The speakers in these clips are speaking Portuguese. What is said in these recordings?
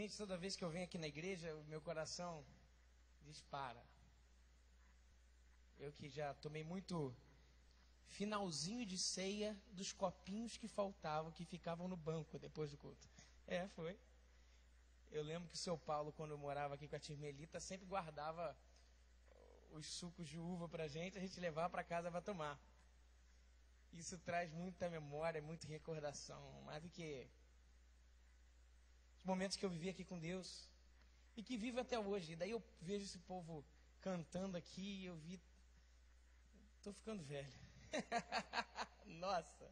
Gente, toda vez que eu venho aqui na igreja, o meu coração dispara. Eu que já tomei muito finalzinho de ceia dos copinhos que faltavam, que ficavam no banco depois do culto. Foi. Eu lembro que o seu Paulo, quando eu morava aqui com a tia Melita, sempre guardava os sucos de uva pra gente, a gente levava para casa para tomar. Isso traz muita memória, muita recordação, mais do que os momentos que eu vivi aqui com Deus e que vivo até hoje. E daí eu vejo esse povo cantando aqui e tô ficando velho. Nossa,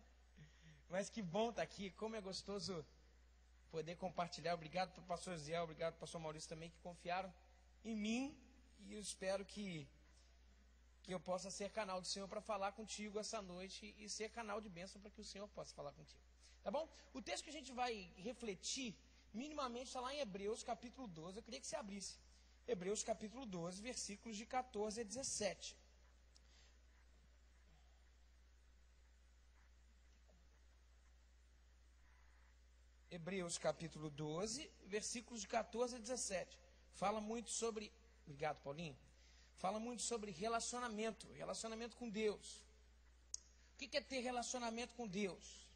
mas que bom estar aqui, como é gostoso poder compartilhar. Obrigado para o pastor Zé, obrigado para o pastor Maurício também, que confiaram em mim, e eu espero que eu possa ser canal do Senhor para falar contigo essa noite e ser canal de bênção para que o Senhor possa falar contigo, tá bom? O texto que a gente vai refletir minimamente está lá em Hebreus capítulo 12, eu queria que você abrisse Hebreus capítulo 12, versículos de 14 a 17. Hebreus capítulo 12, versículos de 14 a 17. Fala muito sobre... Obrigado, Paulinho. Fala muito sobre relacionamento com Deus. O que é ter relacionamento com Deus?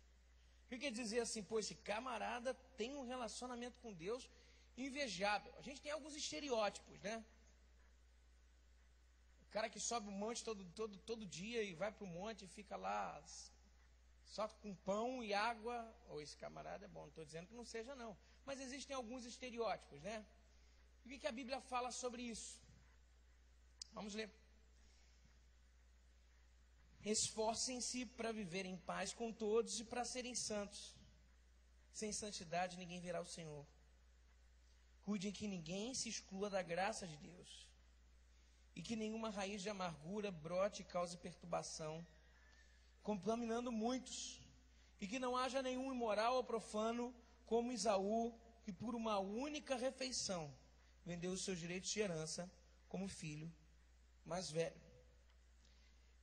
O que quer dizer assim, pô, esse camarada tem um relacionamento com Deus invejável. A gente tem alguns estereótipos, né? O cara que sobe um monte todo dia e vai para o monte e fica lá só com pão e água. Ou esse camarada é bom, não estou dizendo que não seja não. Mas existem alguns estereótipos, né? O que a Bíblia fala sobre isso? Vamos ler. Esforcem-se para viver em paz com todos e para serem santos. Sem santidade ninguém verá o Senhor. Cuidem que ninguém se exclua da graça de Deus, e que nenhuma raiz de amargura brote e cause perturbação, contaminando muitos, e que não haja nenhum imoral ou profano, como Esaú, que por uma única refeição vendeu os seus direitos de herança como filho mais velho.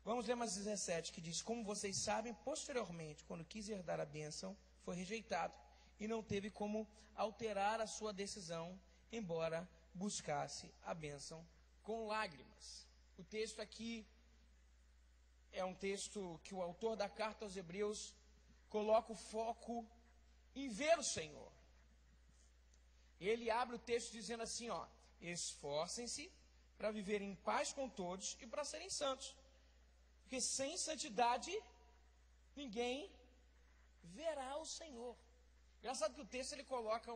Vamos ler mais 17, que diz: como vocês sabem, posteriormente, quando quis herdar a bênção, foi rejeitado, e não teve como alterar a sua decisão, embora buscasse a bênção com lágrimas. O texto aqui é um texto que o autor da carta aos Hebreus coloca o foco em ver o Senhor. Ele abre o texto dizendo assim, esforcem-se para viver em paz com todos e para serem santos, porque sem santidade ninguém verá o Senhor. Engraçado que o texto ele coloca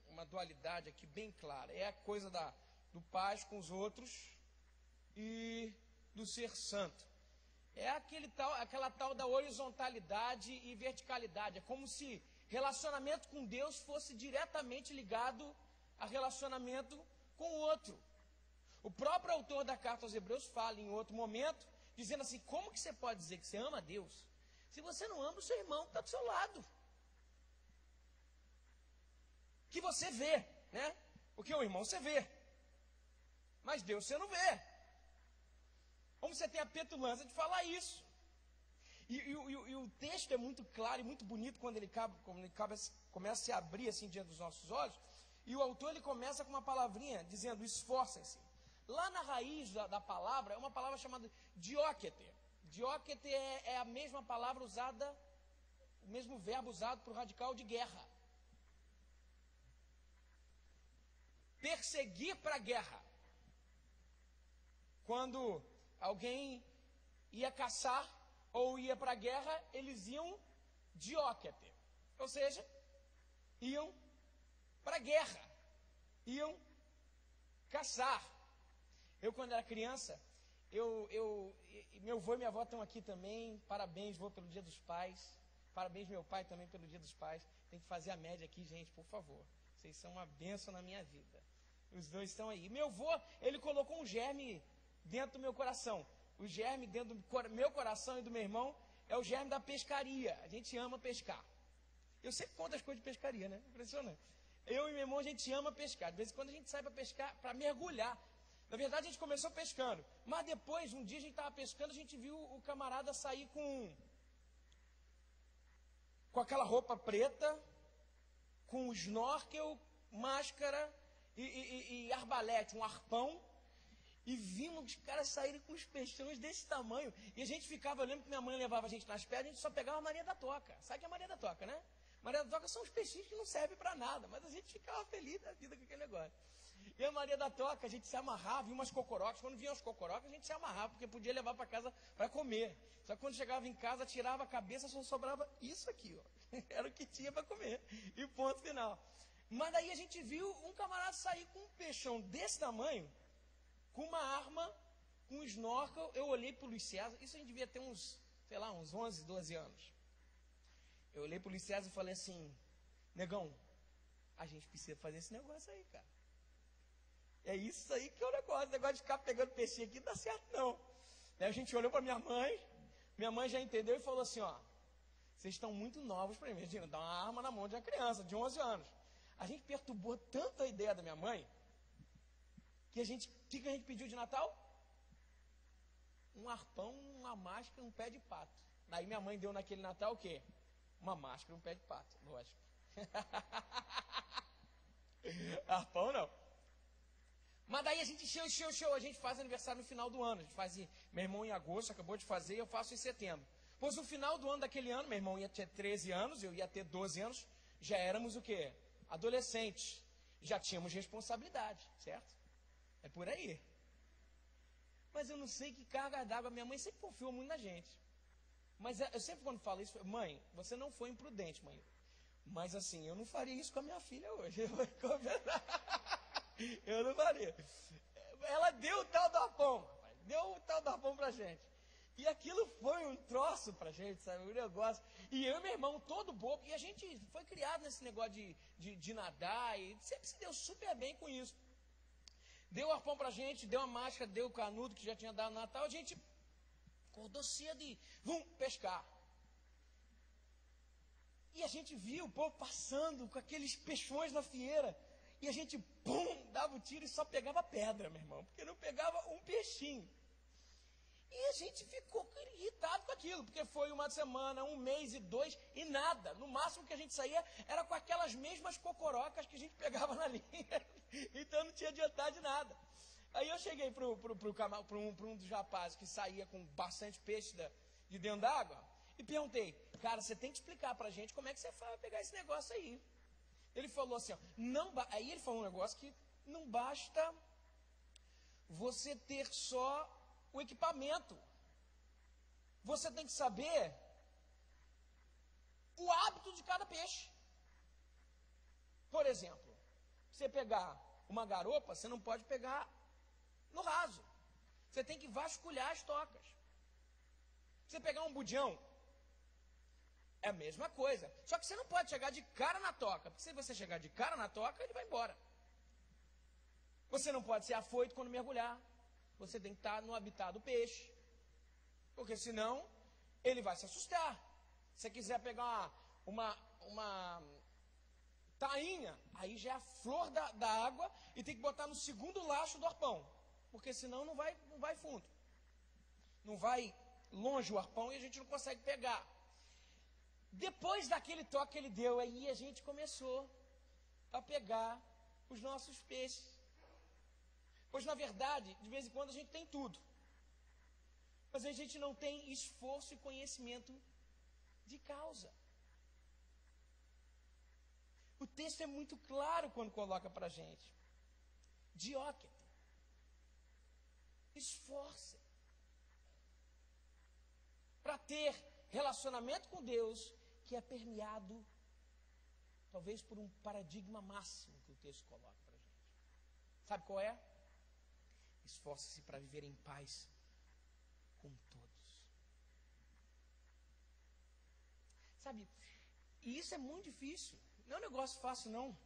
uma dualidade aqui bem clara. É a coisa do paz com os outros e do ser santo. É aquela tal da horizontalidade e verticalidade. É como se relacionamento com Deus fosse diretamente ligado a relacionamento com o outro. O próprio autor da carta aos Hebreus fala em outro momento, dizendo assim, como que você pode dizer que você ama a Deus se você não ama o seu irmão que está do seu lado? Que você vê, né? Porque o irmão você vê, mas Deus você não vê. Como você tem a petulância de falar isso? E o texto é muito claro e muito bonito quando ele começa a se abrir assim diante dos nossos olhos. E o autor ele começa com uma palavrinha dizendo, esforcem-se. Lá na raiz da palavra é uma palavra chamada dióquete. Dióquete é a mesma palavra usada, o mesmo verbo usado para o radical de guerra. Perseguir para a guerra. Quando alguém ia caçar ou ia para a guerra, eles iam dióquete. Ou seja, iam para a guerra. Iam caçar. Eu, quando era criança, meu avô e minha avó estão aqui também. Parabéns, vô, pelo Dia dos Pais. Parabéns, meu pai, também pelo Dia dos Pais. Tem que fazer a média aqui, gente, por favor. Vocês são uma bênção na minha vida. Os dois estão aí. Meu avô, ele colocou um germe dentro do meu coração. O germe dentro do meu coração e do meu irmão é o germe da pescaria. A gente ama pescar. Eu sempre conto as coisas de pescaria, né? Impressionante. Eu e meu irmão, a gente ama pescar. De vez em quando a gente sai para pescar, para mergulhar. Na verdade, a gente começou pescando. Mas depois, um dia a gente estava pescando, a gente viu o camarada sair com aquela roupa preta, com o snorkel, máscara e arbalete, um arpão, e vimos os caras saírem com os peixões desse tamanho. E a gente ficava, eu lembro que minha mãe levava a gente nas pedras, a gente só pegava a Maria da Toca. Sabe que é a Maria da Toca, né? Maria da Toca são os peixinhos que não servem para nada, mas a gente ficava feliz da vida com aquele negócio. E a Maria da Toca, a gente se amarrava, vinha umas cocorocas. Quando vinham as cocorocas, a gente se amarrava, porque podia levar para casa para comer. Só que quando chegava em casa, tirava a cabeça, só sobrava isso aqui, ó. Era o que tinha para comer. E ponto final. Mas daí a gente viu um camarada sair com um peixão desse tamanho, com uma arma, com um snorkel. Eu olhei para o Luiz César, isso a gente devia ter uns, sei lá, uns 11, 12 anos. Eu olhei para o Luiz César e falei assim, negão, a gente precisa fazer esse negócio aí, cara. É isso aí que é o negócio de ficar pegando peixinho aqui não dá certo não. Aí a gente olhou para minha mãe já entendeu e falou assim, ó, vocês estão muito novos para mim, imagina, dar uma arma na mão de uma criança de 11 anos. A gente perturbou tanto a ideia da minha mãe, que o que a gente pediu de Natal? Um arpão, uma máscara, um pé de pato. Aí minha mãe deu naquele Natal o quê? Uma máscara, um pé de pato, lógico. Arpão não. Mas daí a gente encheu, a gente faz aniversário no final do ano. A gente faz, meu irmão em agosto, acabou de fazer, eu faço em setembro. Pois no final do ano daquele ano, meu irmão ia ter 13 anos, eu ia ter 12 anos, já éramos o quê? Adolescentes. Já tínhamos responsabilidade, certo? É por aí. Mas eu não sei que carga d'água, minha mãe sempre confiou muito na gente. Mas eu sempre quando falo isso, mãe, você não foi imprudente, mãe. Mas assim, eu não faria isso com a minha filha hoje. Eu não faria. Ela deu o tal do arpão, deu o tal do arpão pra gente. E aquilo foi um troço pra gente, sabe, um negócio. E eu e meu irmão, todo bobo, e a gente foi criado nesse negócio de nadar, e sempre se deu super bem com isso. Deu o arpão pra gente, deu a máscara, deu o canudo que já tinha dado no Natal, a gente acordou cedo e vamos pescar. E a gente viu o povo passando com aqueles peixões na fieira. E a gente, pum, dava o tiro e só pegava pedra, meu irmão. Porque não pegava um peixinho. E a gente ficou irritado com aquilo. Porque foi uma semana, um mês e 2 e nada. No máximo que a gente saía era com aquelas mesmas cocorocas que a gente pegava na linha. Então não tinha adiantado de nada. Aí eu cheguei para um dos rapazes que saía com bastante peixe de dentro d'água. E perguntei, cara, você tem que explicar pra gente como é que você vai pegar esse negócio aí. Ele falou assim, ó, aí ele falou um negócio que não basta você ter só o equipamento. Você tem que saber o hábito de cada peixe. Por exemplo, você pegar uma garopa, você não pode pegar no raso. Você tem que vasculhar as tocas. Você pegar um budião, é a mesma coisa. Só que você não pode chegar de cara na toca. Porque se você chegar de cara na toca, ele vai embora. Você não pode ser afoito quando mergulhar. Você tem que estar no habitat do peixe. Porque senão, ele vai se assustar. Se você quiser pegar uma tainha, aí já é a flor da água e tem que botar no segundo laço do arpão. Porque senão não vai fundo. Não vai longe o arpão e a gente não consegue pegar. Depois daquele toque que ele deu, aí a gente começou a pegar os nossos peixes. Pois, na verdade, de vez em quando a gente tem tudo. Mas a gente não tem esforço e conhecimento de causa. O texto é muito claro quando coloca para a gente. Dióquete. Esforce. Para ter relacionamento com Deus, que é permeado, talvez por um paradigma máximo que o texto coloca para a gente. Sabe qual é? Esforce-se para viver em paz com todos. Sabe, e isso é muito difícil. Não é um negócio fácil, não.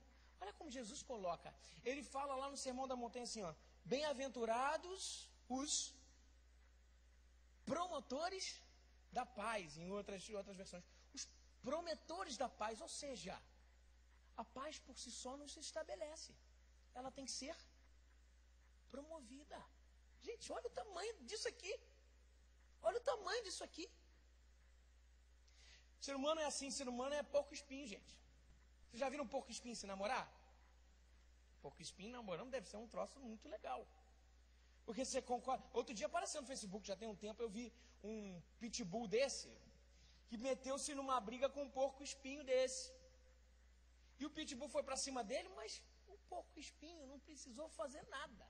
Olha como Jesus coloca. Ele fala lá no Sermão da Montanha assim, ó. Bem-aventurados os promotores da paz, em outras versões. Os prometores da paz, ou seja, a paz por si só não se estabelece. Ela tem que ser promovida. Gente, olha o tamanho disso aqui. Olha o tamanho disso aqui. Ser humano é assim, ser humano é porco espinho, gente. Vocês já viram um porco espinho se namorar? porco-espinho namorando deve ser um troço muito legal. Porque você concorda. Outro dia apareceu no Facebook, já tem um tempo, eu vi um pitbull desse, que meteu-se numa briga com um porco-espinho desse. E o pitbull foi para cima dele, mas o porco-espinho não precisou fazer nada.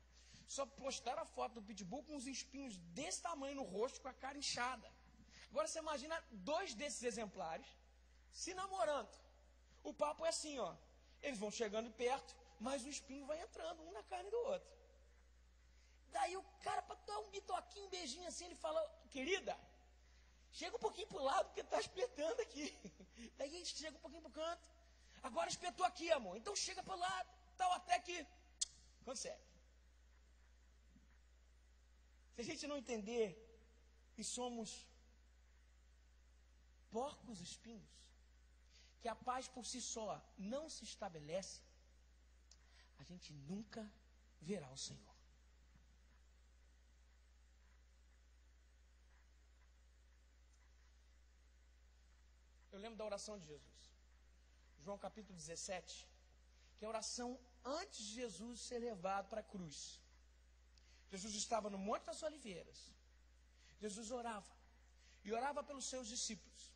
Só postaram a foto do pitbull com uns espinhos desse tamanho no rosto, com a cara inchada. Agora você imagina 2 desses exemplares se namorando. O papo é assim, ó. Eles vão chegando perto, mas o espinho vai entrando, um na carne do outro. Daí o cara, para dar um bitoquinho, um beijinho assim, ele fala, querida, chega um pouquinho pro lado, porque tá espetando aqui. Daí ele chega um pouquinho pro canto. Agora espetou aqui, amor. Então chega pro lado, tal, até que consegue. Se a gente não entender que somos porcos espinhos, que a paz por si só não se estabelece, a gente nunca verá o Senhor. Eu lembro da oração de Jesus, João capítulo 17, que é a oração antes de Jesus ser levado para a cruz. Jesus estava no Monte das Oliveiras. Jesus orava, e orava pelos seus discípulos.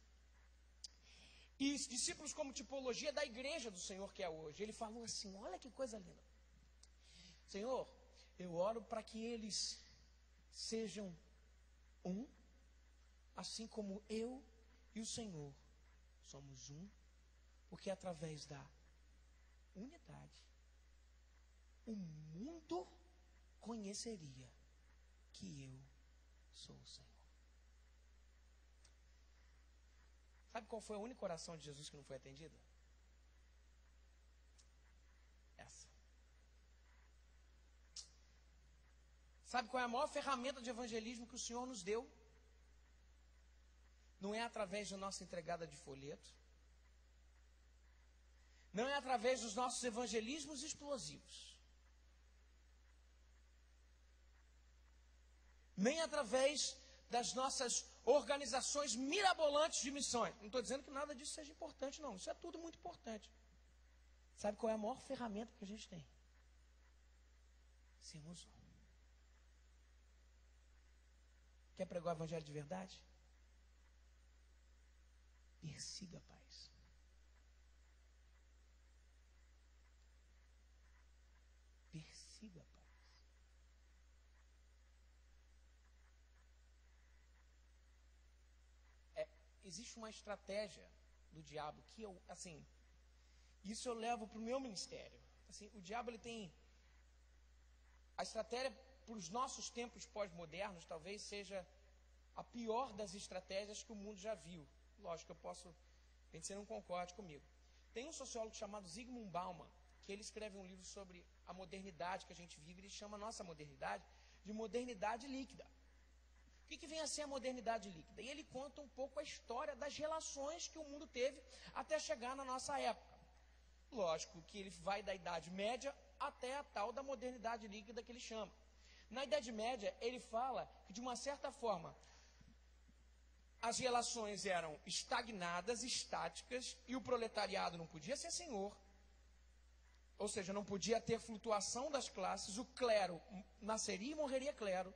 E discípulos como tipologia da igreja do Senhor que é hoje. Ele falou assim, olha que coisa linda. Senhor, eu oro para que eles sejam um, assim como eu e o Senhor somos um, porque através da unidade, o mundo conheceria que eu sou o Senhor. Sabe qual foi a única oração de Jesus que não foi atendida? Essa. Sabe qual é a maior ferramenta de evangelismo que o Senhor nos deu? Não é através da nossa entregada de folheto. Não é através dos nossos evangelismos explosivos. Nem através das nossas organizações mirabolantes de missões. Não estou dizendo que nada disso seja importante, não. Isso é tudo muito importante. Sabe qual é a maior ferramenta que a gente tem? Sermos um. Quer pregar o evangelho de verdade? Persiga a paz. Persiga a paz. Existe uma estratégia do diabo que eu, assim, isso eu levo para o meu ministério. Assim, o diabo, ele tem a estratégia para os nossos tempos pós-modernos, talvez seja a pior das estratégias que o mundo já viu. Lógico, a gente não concorde comigo. Tem um sociólogo chamado Zygmunt Bauman, que ele escreve um livro sobre a modernidade que a gente vive, ele chama a nossa modernidade de modernidade líquida. O que vem a ser a modernidade líquida? E ele conta um pouco a história das relações que o mundo teve até chegar na nossa época. Lógico que ele vai da Idade Média até a tal da modernidade líquida que ele chama. Na Idade Média, ele fala que, de uma certa forma, as relações eram estagnadas, estáticas, e o proletariado não podia ser senhor. Ou seja, não podia ter flutuação das classes, o clero nasceria e morreria clero.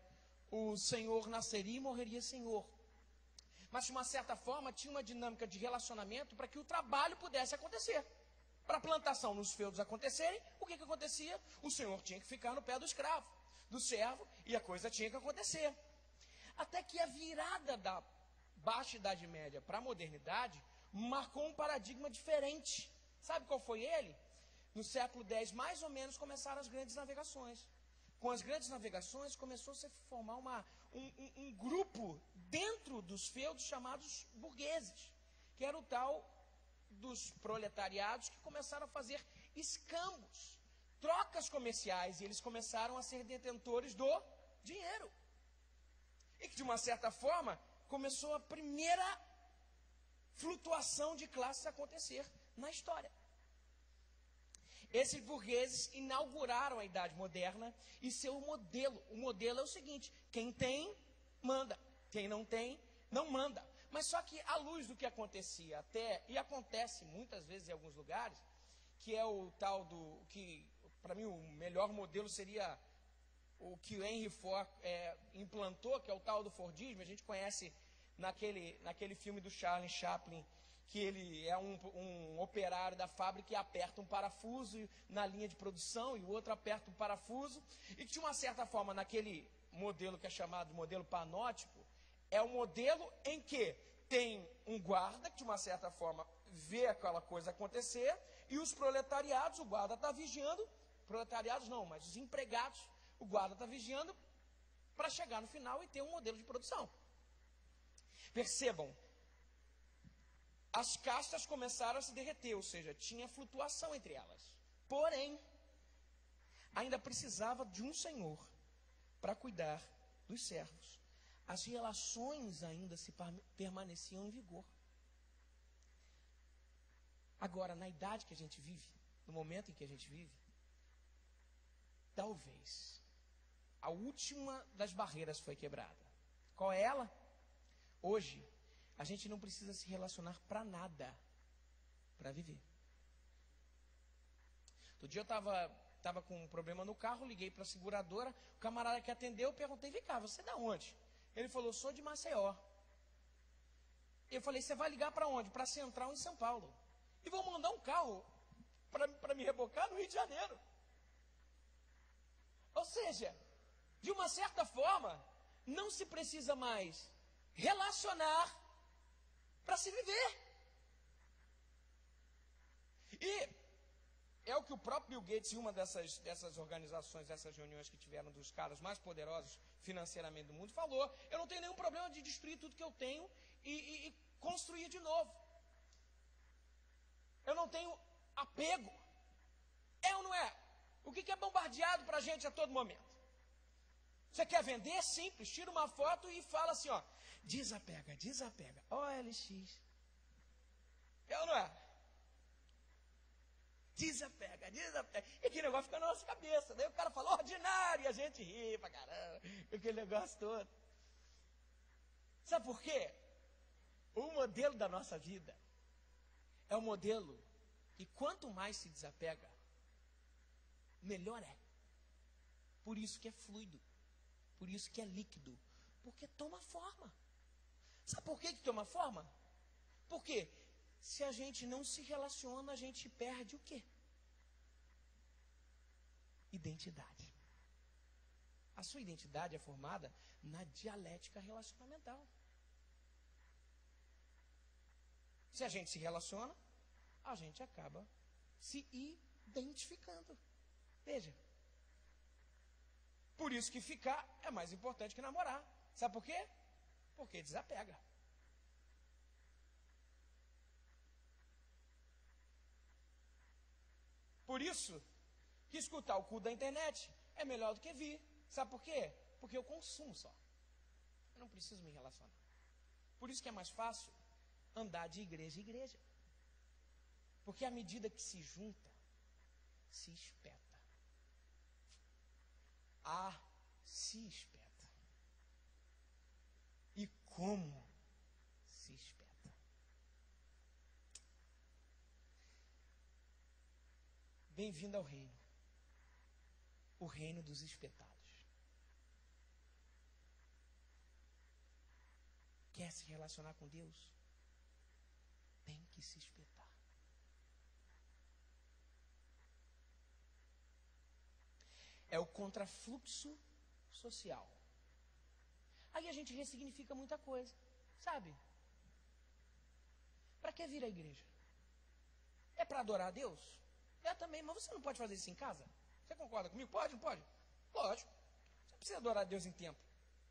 O senhor nasceria e morreria senhor. Mas, de uma certa forma, tinha uma dinâmica de relacionamento para que o trabalho pudesse acontecer. Para a plantação nos feudos acontecerem, o que acontecia? O senhor tinha que ficar no pé do escravo, do servo, e a coisa tinha que acontecer. Até que a virada da Baixa Idade Média para a modernidade marcou um paradigma diferente. Sabe qual foi ele? No século X, mais ou menos, começaram as grandes navegações. Com as grandes navegações, começou a se formar um grupo dentro dos feudos chamados burgueses, que era o tal dos proletariados, que começaram a fazer escambos, trocas comerciais, e eles começaram a ser detentores do dinheiro. E que, de uma certa forma, começou a primeira flutuação de classes a acontecer na história. Esses burgueses inauguraram a Idade Moderna e seu modelo. O modelo é o seguinte: quem tem, manda. Quem não tem, não manda. Mas só que, à luz do que acontecia até, e acontece muitas vezes em alguns lugares, que é o tal do, que para mim o melhor modelo seria o que o Henry Ford implantou, que é o tal do Fordismo. A gente conhece naquele filme do Charlie Chaplin, que ele é um operário da fábrica e aperta um parafuso na linha de produção, e o outro aperta um parafuso, e que de uma certa forma, naquele modelo que é chamado de modelo panótipo, é um modelo em que tem um guarda, que de uma certa forma vê aquela coisa acontecer, e os proletariados, o guarda está vigiando, proletariados não, mas os empregados, o guarda está vigiando para chegar no final e ter um modelo de produção. Percebam, as castas começaram a se derreter, ou seja, tinha flutuação entre elas. Porém, ainda precisava de um senhor para cuidar dos servos. As relações ainda permaneciam em vigor. Agora, na idade que a gente vive, no momento em que a gente vive, talvez a última das barreiras foi quebrada. Qual é ela? Hoje, a gente não precisa se relacionar para nada para viver. Outro dia eu estava com um problema no carro, liguei para a seguradora, o camarada que atendeu, eu perguntei, vem cá, você é da onde? Ele falou, sou de Maceió. Eu falei, você vai ligar para onde? Para a Central em São Paulo. E vou mandar um carro para me rebocar no Rio de Janeiro. Ou seja, de uma certa forma, não se precisa mais relacionar para se viver. E é o que o próprio Bill Gates, em uma dessas organizações, dessas reuniões que tiveram dos caras mais poderosos financeiramente do mundo, falou, eu não tenho nenhum problema de destruir tudo que eu tenho e construir de novo. Eu não tenho apego. É ou não é? O que é bombardeado para a gente a todo momento? Você quer vender? É simples. Tira uma foto e fala assim, ó. Desapega, desapega. OLX. É ou não é? Desapega, desapega. E aquele negócio fica na nossa cabeça. Daí o cara fala, ordinário, e a gente ri pra caramba. Aquele negócio todo. Sabe por quê? O modelo da nossa vida é um modelo que quanto mais se desapega, melhor é. Por isso que é fluido. Por isso que é líquido. Porque toma forma. Sabe por que toma forma? Porque se a gente não se relaciona, a gente perde o quê? Identidade. A sua identidade é formada na dialética relacionamental. Se a gente se relaciona, a gente acaba se identificando. Veja. Por isso que ficar é mais importante que namorar. Sabe por quê? Porque desapega. Por isso que escutar o culto da internet é melhor do que vir. Sabe por quê? Porque eu consumo só. Eu não preciso me relacionar. Por isso que é mais fácil andar de igreja em igreja. Porque à medida que se junta, se espeta. Se espeta. E como se espeta? Bem-vindo ao reino. O reino dos espetados. Quer se relacionar com Deus? Tem que se espetar. É o contrafluxo social. Aí a gente ressignifica muita coisa, sabe? Para que vir à igreja? É para adorar a Deus? É também, mas você não pode fazer isso em casa? Você concorda comigo? Pode, não pode? Lógico. Você precisa adorar a Deus em templo.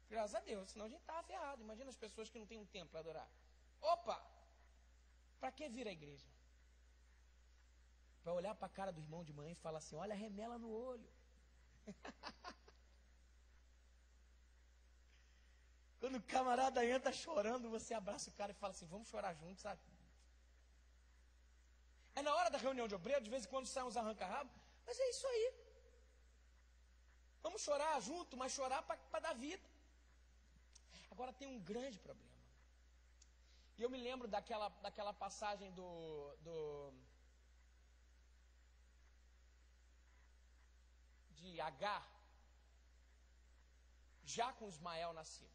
Graças a Deus, senão a gente está ferrado. Imagina as pessoas que não têm um templo para adorar. Opa! Para que vir à igreja? Para olhar para a cara do irmão de manhã e falar assim, olha a remela no olho. Quando o camarada entra chorando, você abraça o cara e fala assim, vamos chorar juntos, sabe? É na hora da reunião de obreiro, de vez em quando saem uns arranca-rabo, mas é isso aí. Vamos chorar junto, mas chorar para dar vida. Agora tem um grande problema. E eu me lembro daquela passagem Agar, já com Ismael nascido,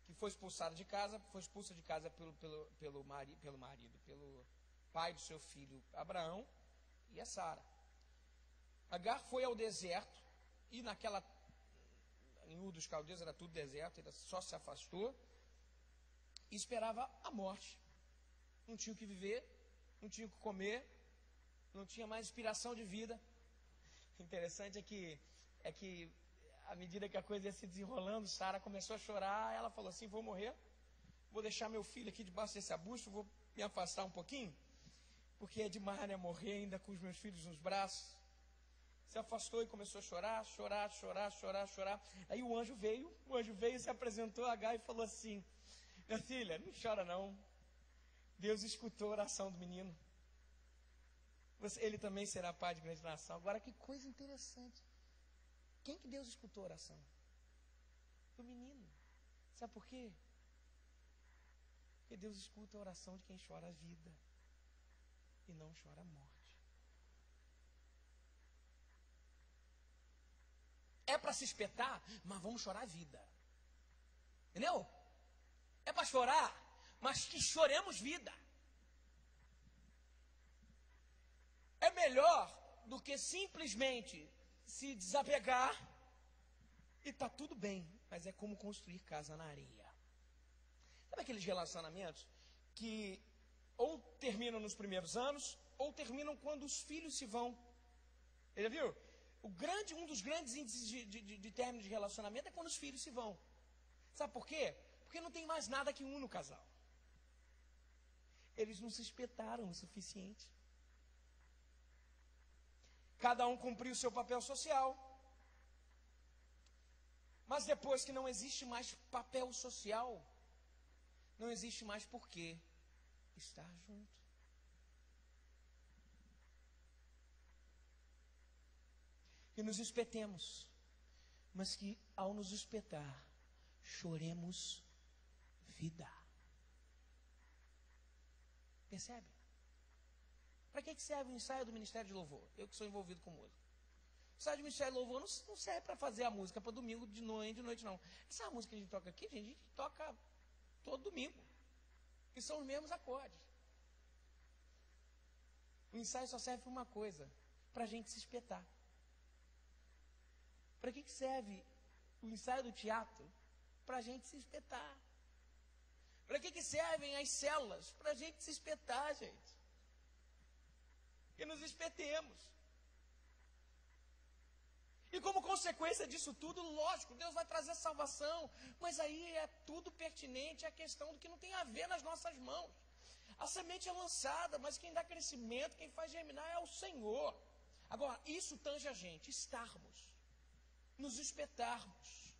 que foi expulsa de casa pelo pai do seu filho Abraão e a Sara. Agar foi ao deserto, e em Ur dos Caldeus era tudo deserto, ele só se afastou e esperava a morte. Não tinha o que viver, não tinha o que comer, não tinha mais inspiração de vida. O interessante é que à medida que a coisa ia se desenrolando, Sara começou a chorar. Ela falou assim: vou morrer, vou deixar meu filho aqui debaixo desse arbusto, vou me afastar um pouquinho, porque é demais, né, morrer ainda com os meus filhos nos braços. Se afastou e começou a chorar. Aí o anjo veio, se apresentou a Agar e falou assim: minha filha, não chora não, Deus escutou a oração do menino, ele também será pai de grande nação. Agora, que coisa interessante, quem que Deus escutou a oração? Do menino. Sabe por quê? Porque Deus escuta a oração de quem chora a vida e não chora a morte. É para se espetar, mas vamos chorar a vida. Entendeu? É para chorar, mas que choremos vida. É melhor do que simplesmente se desapegar e tá tudo bem, mas é como construir casa na areia. Sabe aqueles relacionamentos que ou terminam nos primeiros anos, ou terminam quando os filhos se vão? Você já viu? Um dos grandes índices de término de relacionamento é quando os filhos se vão. Sabe por quê? Porque não tem mais nada que une o casal. Eles não se espetaram o suficiente. Cada um cumpriu o seu papel social. Mas depois que não existe mais papel social, não existe mais porquê estar junto. Que nos espetemos, mas que ao nos espetar, choremos vida. Percebe? Para que serve o ensaio do Ministério de Louvor? Eu que sou envolvido com música. O ensaio do Ministério de Louvor não serve para fazer a música para domingo de noite, não. Essa música que a gente toca aqui, a gente toca todo domingo. E são os mesmos acordes. O ensaio só serve para uma coisa: para a gente se espetar. Para que serve o ensaio do teatro? Para a gente se espetar. Para que servem as células? Para a gente se espetar, gente. Que nos espetemos. E como consequência disso tudo, lógico, Deus vai trazer salvação. Mas aí é tudo pertinente à questão do que não tem a ver nas nossas mãos. A semente é lançada, mas quem dá crescimento, quem faz germinar é o Senhor. Agora, isso tange a gente, estarmos, nos espetarmos,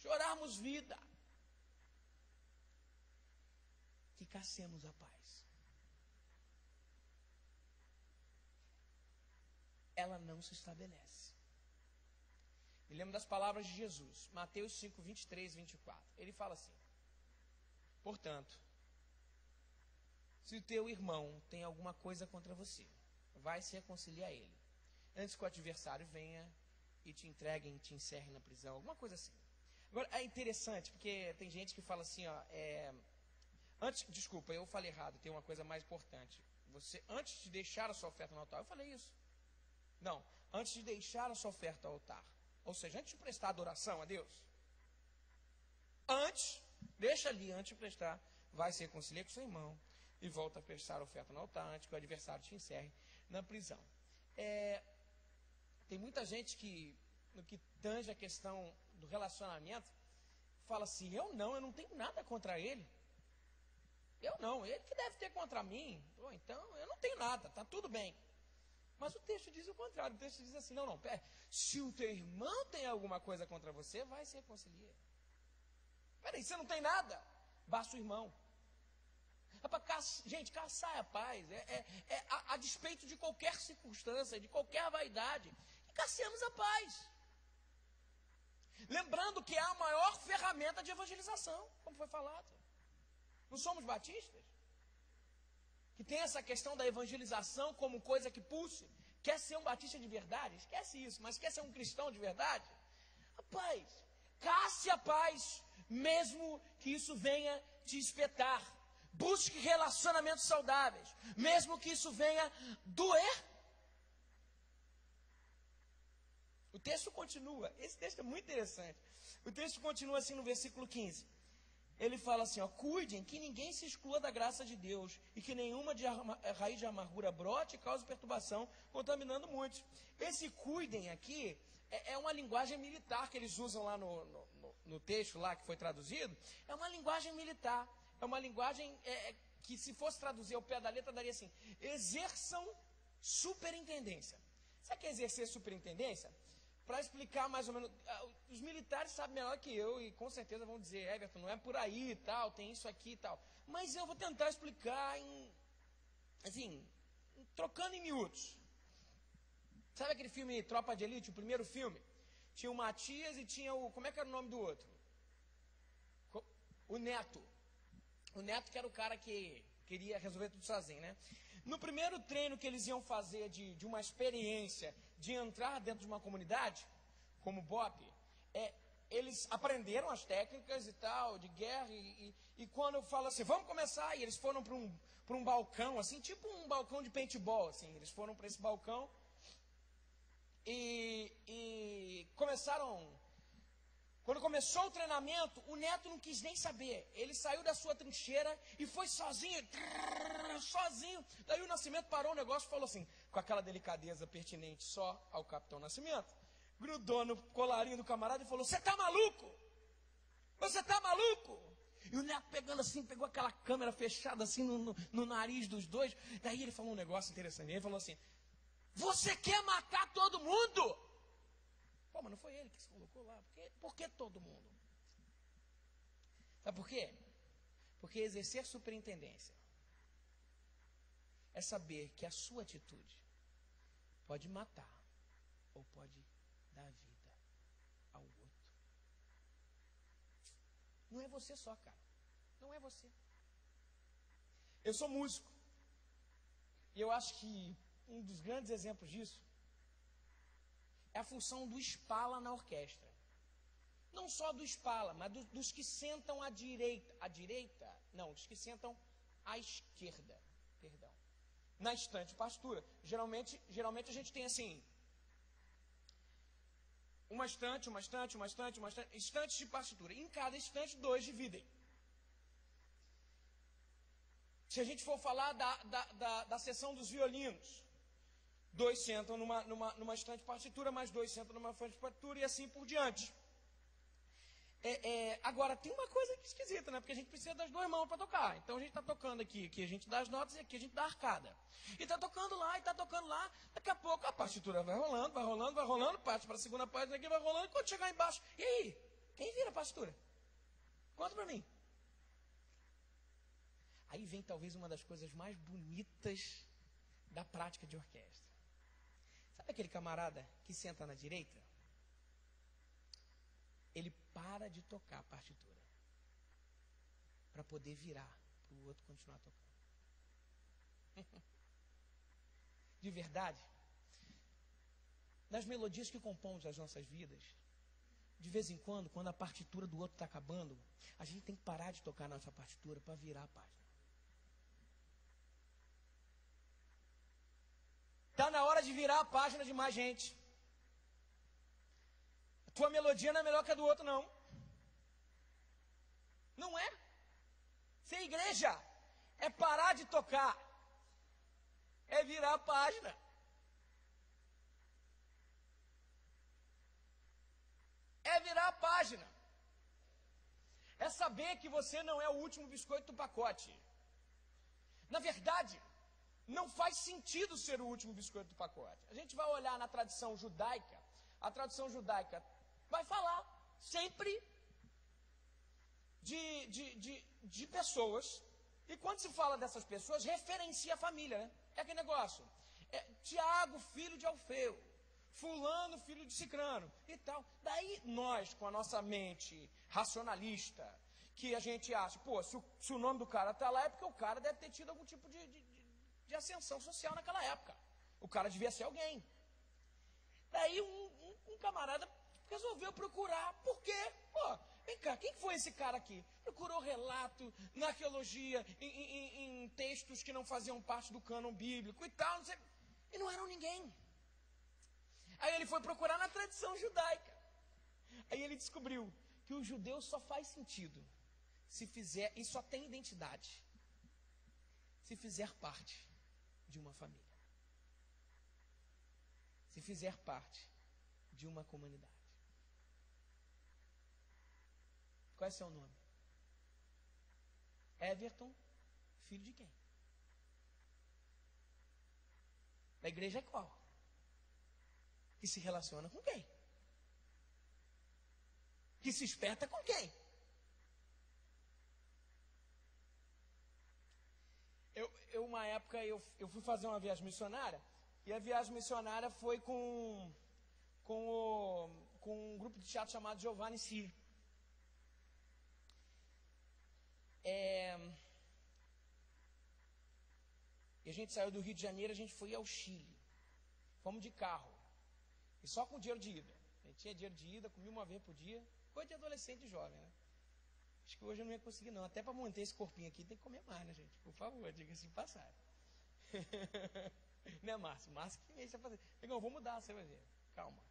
chorarmos vida, que cacemos a paz. Ela não se estabelece. Me lembro das palavras de Jesus, Mateus 5, 23 e 24. Ele fala assim: portanto, se o teu irmão tem alguma coisa contra você, vai se reconciliar a ele, antes que o adversário venha e te entreguem, te encerrem na prisão, alguma coisa assim. Agora, é interessante, porque tem gente que fala assim, ó, desculpa, eu falei errado, tem uma coisa mais importante. Você, antes de deixar a sua oferta no altar, eu falei isso. Não, antes de deixar a sua oferta ao altar, ou seja, antes de prestar adoração a Deus, antes de prestar, vai se reconciliar com seu irmão e volta a prestar a oferta no altar, antes que o adversário te encerre na prisão. Tem muita gente que, no que tange a questão do relacionamento, fala assim: eu não tenho nada contra ele. Ele que deve ter contra mim. Então, eu não tenho nada, está tudo bem. Mas o texto diz o contrário. O texto diz assim: não, se o teu irmão tem alguma coisa contra você, vai se reconciliar. Peraí, você não tem nada? Basta o irmão. Gente, caçar a paz a despeito de qualquer circunstância, de qualquer vaidade. E caçemos a paz. Lembrando que é a maior ferramenta de evangelização, como foi falado. Não somos batistas? Que tem essa questão da evangelização como coisa que pulse. Quer ser um batista de verdade? Esquece isso, mas quer ser um cristão de verdade? Rapaz, casse a paz, mesmo que isso venha te espetar. Busque relacionamentos saudáveis, mesmo que isso venha doer. O texto continua, esse texto é muito interessante. O texto continua assim no versículo 15. Ele fala assim, ó, cuidem que ninguém se exclua da graça de Deus e que nenhuma raiz de amargura brote e cause perturbação, contaminando muitos. Esse cuidem aqui é uma linguagem militar que eles usam lá no texto lá que foi traduzido. É uma linguagem militar, é uma linguagem que se fosse traduzir ao pé da letra daria assim, exerçam superintendência. Sabe o que é exercer superintendência? Para explicar mais ou menos, os militares sabem melhor que eu e com certeza vão dizer, Everton, não é por aí e tal, tem isso aqui e tal. Mas eu vou tentar explicar trocando em miúdos. Sabe aquele filme Tropa de Elite, o primeiro filme? Tinha o Matias e tinha como é que era o nome do outro? O Neto. O Neto que era o cara que queria resolver tudo sozinho, né? No primeiro treino que eles iam fazer de uma experiência de entrar dentro de uma comunidade, como BOP, eles aprenderam as técnicas e tal, de guerra, e quando eu falo assim, vamos começar, e eles foram para um balcão, assim, tipo um balcão de paintball, assim, eles foram para esse balcão, e começaram. Quando começou o treinamento, o Neto não quis nem saber. Ele saiu da sua trincheira e foi sozinho. Daí o Nascimento parou o negócio e falou assim, com aquela delicadeza pertinente só ao Capitão Nascimento, grudou no colarinho do camarada e falou, você tá maluco? Você tá maluco? E o Neto pegando assim, pegou aquela câmera fechada assim no nariz dos dois. Daí ele falou um negócio interessante. Ele falou assim, você quer matar todo mundo? Pô, mas não foi ele que se colocou lá. Por que todo mundo? Sabe por quê? Porque exercer superintendência é saber que a sua atitude pode matar ou pode dar vida ao outro. Não é você só, cara. Não é você. Eu sou músico. E eu acho que um dos grandes exemplos disso é a função do espala na orquestra. Não só do espala, mas dos que sentam à direita. À direita? Não, dos que sentam à esquerda. Perdão. Na estante de partitura. Geralmente a gente tem assim, uma estante, estantes de partitura. Em cada estante, 2 dividem. Se a gente for falar da seção dos violinos, 2 sentam numa estante de partitura, mais 2 sentam numa estante de partitura e assim por diante. Agora, tem uma coisa esquisita, né? Porque a gente precisa das 2 mãos para tocar. Então, a gente está tocando aqui a gente dá as notas e aqui a gente dá a arcada. E está tocando lá, daqui a pouco a partitura vai rolando, parte para a segunda página aqui, vai rolando, e quando chegar embaixo, e aí? Quem vira a partitura? Conta para mim. Aí vem talvez uma das coisas mais bonitas da prática de orquestra. Sabe aquele camarada que senta na direita? Ele para de tocar a partitura para poder virar para o outro continuar tocando. De verdade, nas melodias que compomos as nossas vidas, de vez em quando a partitura do outro está acabando, a gente tem que parar de tocar a nossa partitura para virar a página. Está na hora de virar a página de mais gente. A tua melodia não é melhor que a do outro, não. Não é. Ser igreja é parar de tocar. É virar a página. É virar a página. É saber que você não é o último biscoito do pacote. Na verdade, não faz sentido ser o último biscoito do pacote. A gente vai olhar na tradição judaica. A tradição judaica vai falar sempre de pessoas. E quando se fala dessas pessoas, referencia a família, né? É aquele negócio. Tiago, filho de Alfeu. Fulano, filho de Cicrano. E tal. Daí nós, com a nossa mente racionalista, que a gente acha, pô, se o nome do cara está lá, é porque o cara deve ter tido algum tipo de ascensão social naquela época. O cara devia ser alguém. Daí um camarada resolveu procurar. Por quê? Pô, vem cá, quem foi esse cara aqui? Procurou relato na arqueologia, em textos que não faziam parte do cânon bíblico e tal, não sei, e não eram ninguém. Aí ele foi procurar na tradição judaica. Aí ele descobriu que o judeu só faz sentido se fizer, e só tem identidade, se fizer parte de uma família. Se fizer parte de uma comunidade. Qual é seu nome? Everton, filho de quem? Da igreja é qual? Que se relaciona com quem? Que se esperta com quem? Uma época, eu fui fazer uma viagem missionária, e a viagem missionária foi com um grupo de teatro chamado Giovanni Si. E a gente saiu do Rio de Janeiro, a gente foi ao Chile. Fomos de carro. E só com dinheiro de ida. A gente tinha dinheiro de ida, comia uma vez por dia. Coisa de adolescente e jovem, né? Acho que hoje eu não ia conseguir, não. Até para manter esse corpinho aqui, tem que comer mais, né, gente? Por favor, diga-se de passagem. Né, Márcio? Márcio que deixa fazer. Negão, vou mudar, você vai ver. Calma.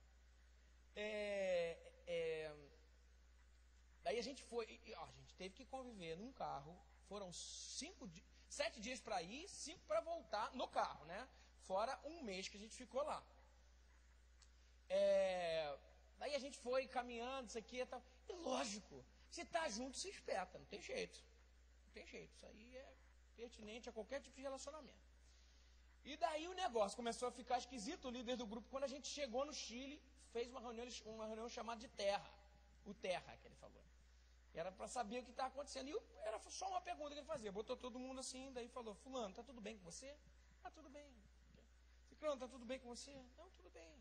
Daí a gente foi, a gente teve que conviver num carro. Foram 7 dias para ir, 5 para voltar no carro, né? Fora um mês que a gente ficou lá. Daí a gente foi caminhando, isso aqui e tal. E lógico, se tá junto, se espeta, não tem jeito. Não tem jeito, isso aí é pertinente a qualquer tipo de relacionamento. E daí o negócio começou a ficar esquisito. O líder do grupo, quando a gente chegou no Chile, fez uma reunião chamada de Terra. O Terra, que ele falou. E era para saber o que estava acontecendo. E era só uma pergunta que ele fazia. Botou todo mundo assim, daí falou: fulano, tá tudo bem com você? Tá tudo bem. Ciclano, tá tudo bem com você? Não, tudo bem.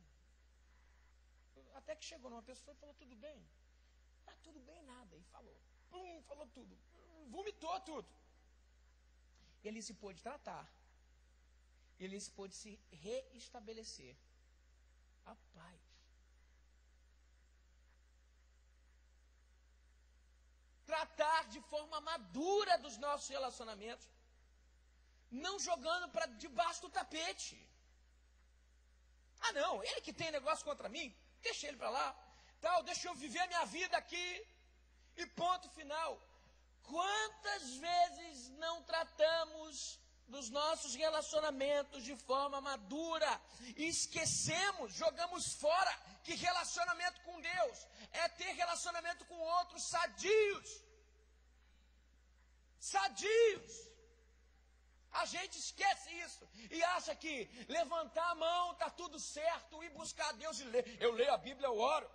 Até que chegou numa pessoa e falou: tudo bem? Tá tudo bem nada. E falou. Falou tudo. Vomitou tudo. E ele se pôde tratar. Ele se pôde se reestabelecer a paz. Tratar de forma madura dos nossos relacionamentos, não jogando para debaixo do tapete. Ah, não, ele que tem negócio contra mim, deixa ele para lá, tal, deixa eu viver a minha vida aqui, e ponto final. Quantas vezes não tratamos dos nossos relacionamentos de forma madura e esquecemos, jogamos fora que relacionamento com Deus é ter relacionamento com outros sadios. Sadios. A gente esquece isso e acha que levantar a mão está tudo certo e buscar a Deus e ler. Eu leio a Bíblia, eu oro.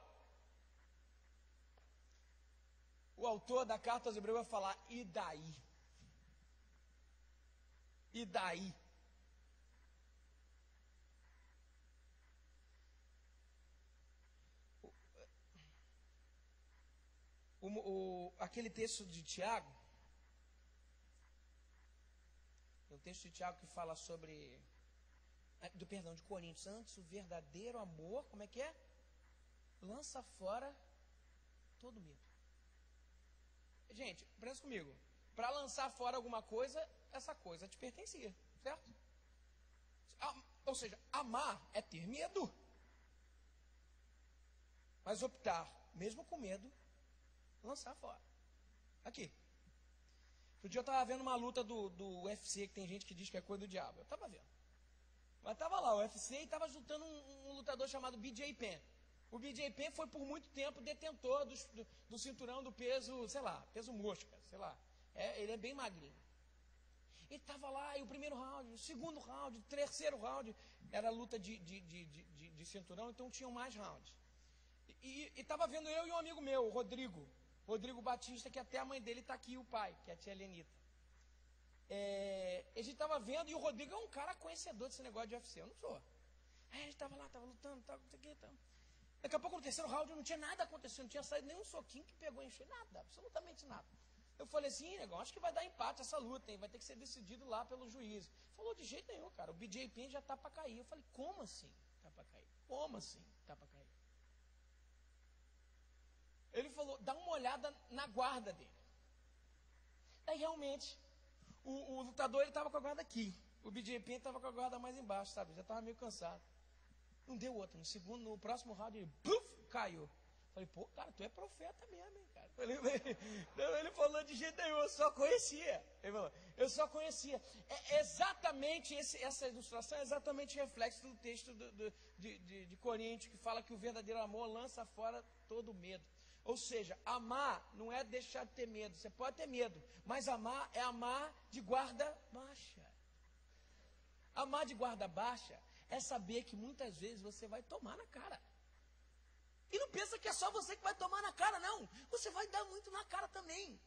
O autor da carta aos Hebreus vai falar: e daí? E daí? Aquele texto de Tiago, tem um texto de Tiago que fala sobre, de Coríntios, antes o verdadeiro amor, como é que é? Lança fora todo medo. Gente, pensa comigo, para lançar fora alguma coisa, essa coisa te pertencia, certo? Ou seja, amar é ter medo. Mas optar, mesmo com medo, lançar fora. Aqui. Outro dia eu estava vendo uma luta do UFC, que tem gente que diz que é coisa do diabo. Eu estava vendo. Mas estava lá, o UFC, e estava juntando um lutador chamado BJ Penn. O BJ Penn foi por muito tempo detentor do cinturão do peso, sei lá, peso mosca, sei lá. Ele é bem magrinho. Ele estava lá, e o primeiro round, o segundo round, o terceiro round, era luta de cinturão, então tinham mais rounds. E estava vendo eu e um amigo meu, o Rodrigo Batista, que até a mãe dele está aqui, o pai, que é a tia Lenita. A gente estava vendo, e o Rodrigo é um cara conhecedor desse negócio de UFC, eu não sou. Aí a gente estava lá, estava lutando, não sei o que, tal. Daqui a pouco no terceiro round não tinha nada acontecendo, não tinha saído nenhum soquinho que pegou e encheu, nada, absolutamente nada. Eu falei assim, negão, acho que vai dar empate essa luta, hein? Vai ter que ser decidido lá pelo juiz. Falou, de jeito nenhum, cara, o BJ Penn já está para cair. Eu falei, como assim está para cair? Como assim está para cair? Ele falou, dá uma olhada na guarda dele. Aí realmente, o lutador ele estava com a guarda aqui. O BJ Penn estava com a guarda mais embaixo, sabe? Já estava meio cansado. Não deu outro. No próximo round, ele caiu. Falei, pô, cara, tu é profeta mesmo, hein, cara. Ele falou de jeito nenhum, eu só conhecia. Ele falou, eu só conhecia. É exatamente essa ilustração é exatamente reflexo do texto de Coríntios, que fala que o verdadeiro amor lança fora todo medo. Ou seja, amar não é deixar de ter medo. Você pode ter medo, mas amar é amar de guarda baixa. Amar de guarda baixa é saber que muitas vezes você vai tomar na cara. E não pensa que é só você que vai tomar na cara, não. Você vai dar muito na cara também.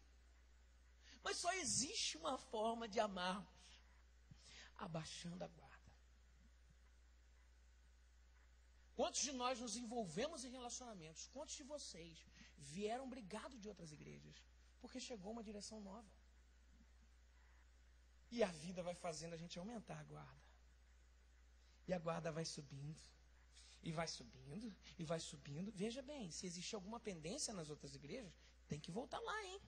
Mas só existe uma forma de amarmos: abaixando a guarda. Quantos de nós nos envolvemos em relacionamentos? Quantos de vocês vieram brigados de outras igrejas? Porque chegou uma direção nova. E a vida vai fazendo a gente aumentar a guarda. E a guarda vai subindo. E vai subindo, e vai subindo. Veja bem, se existe alguma pendência nas outras igrejas, tem que voltar lá, hein?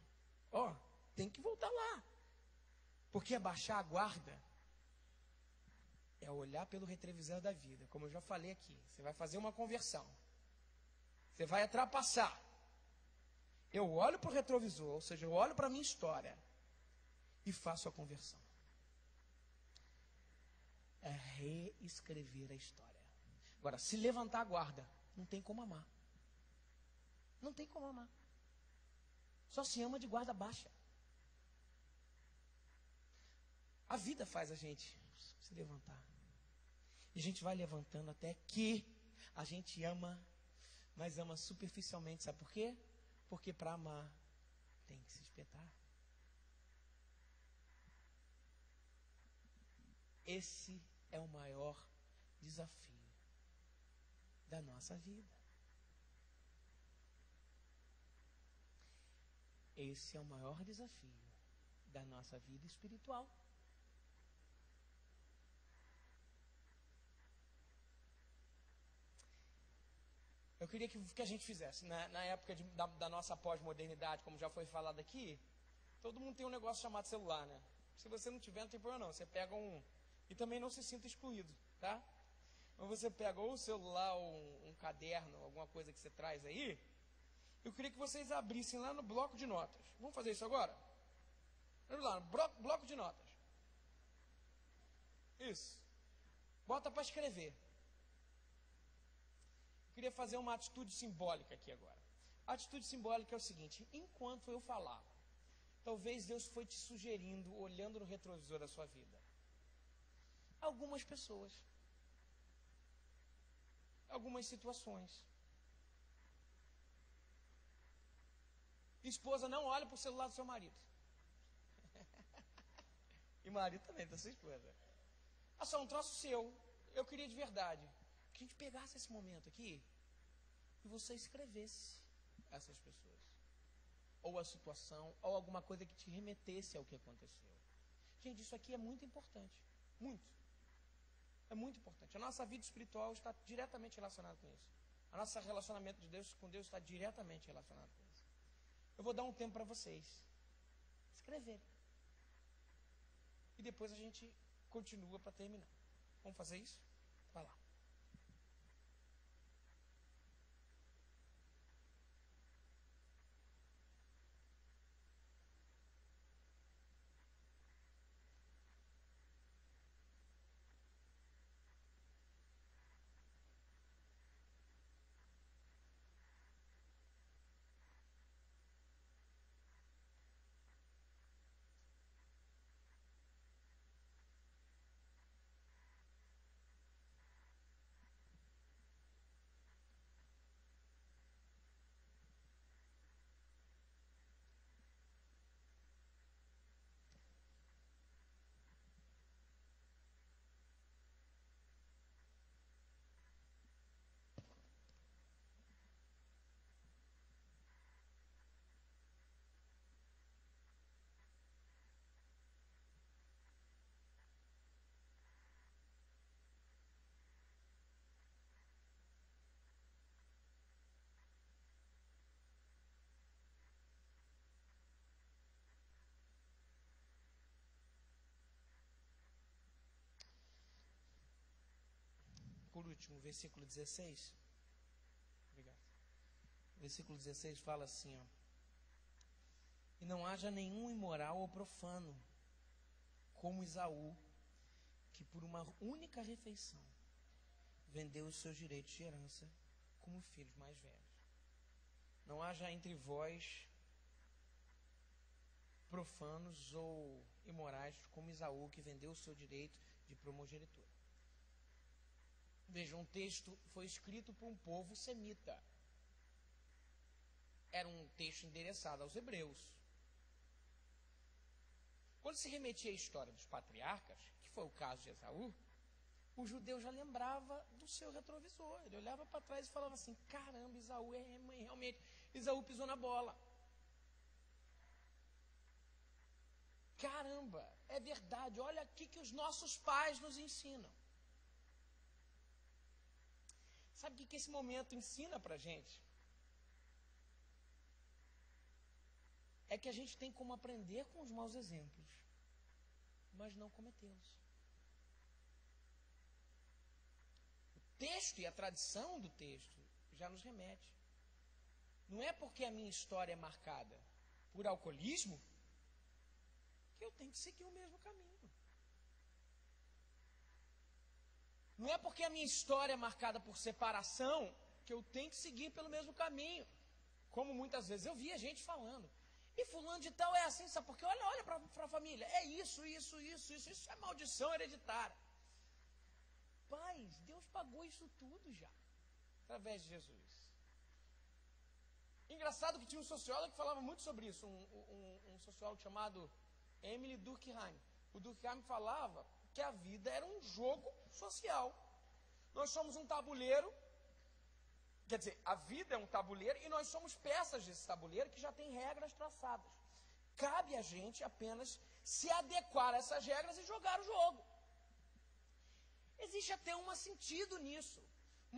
Ó, tem que voltar lá. Porque abaixar a guarda é olhar pelo retrovisor da vida. Como eu já falei aqui, você vai fazer uma conversão. Você vai ultrapassar. Eu olho para o retrovisor, ou seja, eu olho para a minha história e faço a conversão. É reescrever a história. Agora, se levantar a guarda, não tem como amar. Não tem como amar. Só se ama de guarda baixa. A vida faz a gente se levantar. E a gente vai levantando até que a gente ama, mas ama superficialmente. Sabe por quê? Porque para amar tem que se espetar. Esse é o maior desafio da nossa vida. Esse é o maior desafio da nossa vida espiritual. Eu queria que a gente fizesse, na época da nossa pós-modernidade, como já foi falado aqui, todo mundo tem um negócio chamado celular, né? Se você não tiver, não tem problema não. Você pega um... E também não se sinta excluído, tá? Ou você pega ou o celular, ou um caderno, alguma coisa que você traz aí. Eu queria que vocês abrissem lá no bloco de notas. Vamos fazer isso agora? Vamos lá, no bloco de notas. Isso. Bota para escrever. Eu queria fazer uma atitude simbólica aqui agora. A atitude simbólica é o seguinte: enquanto eu falava, talvez Deus foi te sugerindo, olhando no retrovisor da sua vida, algumas pessoas, algumas situações. Esposa, não olha para o celular do seu marido. E marido também da sua esposa. Ah, só um troço seu. Eu queria de verdade que a gente pegasse esse momento aqui e você escrevesse essas pessoas, ou a situação, ou alguma coisa que te remetesse ao que aconteceu. Gente, isso aqui é muito importante. Muito. É muito importante. A nossa vida espiritual está diretamente relacionada com isso. O nosso relacionamento de Deus com Deus está diretamente relacionado com isso. Eu vou dar um tempo para vocês escreverem. E depois a gente continua para terminar. Vamos fazer isso? Vai lá. por último, versículo 16. Obrigado. Versículo 16 fala assim, ó. E não haja nenhum imoral ou profano, como Esaú, que por uma única refeição vendeu os seus direitos de herança como filhos mais velhos. Não haja entre vós profanos ou imorais como Esaú, que vendeu o seu direito de primogenitura. Veja, um texto foi escrito por um povo semita. Era um texto endereçado aos hebreus. Quando se remetia à história dos patriarcas, que foi o caso de Esaú, o judeu já lembrava do seu retrovisor. Ele olhava para trás e falava assim, caramba, Esaú realmente, Esaú pisou na bola. Caramba, é verdade, olha aqui que os nossos pais nos ensinam. Sabe o que esse momento ensina para a gente? É que a gente tem como aprender com os maus exemplos, mas não cometê-los. O texto e a tradição do texto já nos remete. Não é porque a minha história é marcada por alcoolismo que eu tenho que seguir o mesmo caminho. Não é porque a minha história é marcada por separação que eu tenho que seguir pelo mesmo caminho. Como muitas vezes eu via gente falando. E fulano de tal é assim, sabe? Porque olha para a família. É isso é maldição hereditária. Pais, Deus pagou isso tudo já, através de Jesus. Engraçado que tinha um sociólogo que falava muito sobre isso, um sociólogo chamado Emile Durkheim. O Durkheim falava que a vida era um jogo social. Nós somos um tabuleiro, quer dizer, a vida é um tabuleiro e nós somos peças desse tabuleiro que já tem regras traçadas. Cabe a gente apenas se adequar a essas regras e jogar o jogo. Existe até um sentido nisso.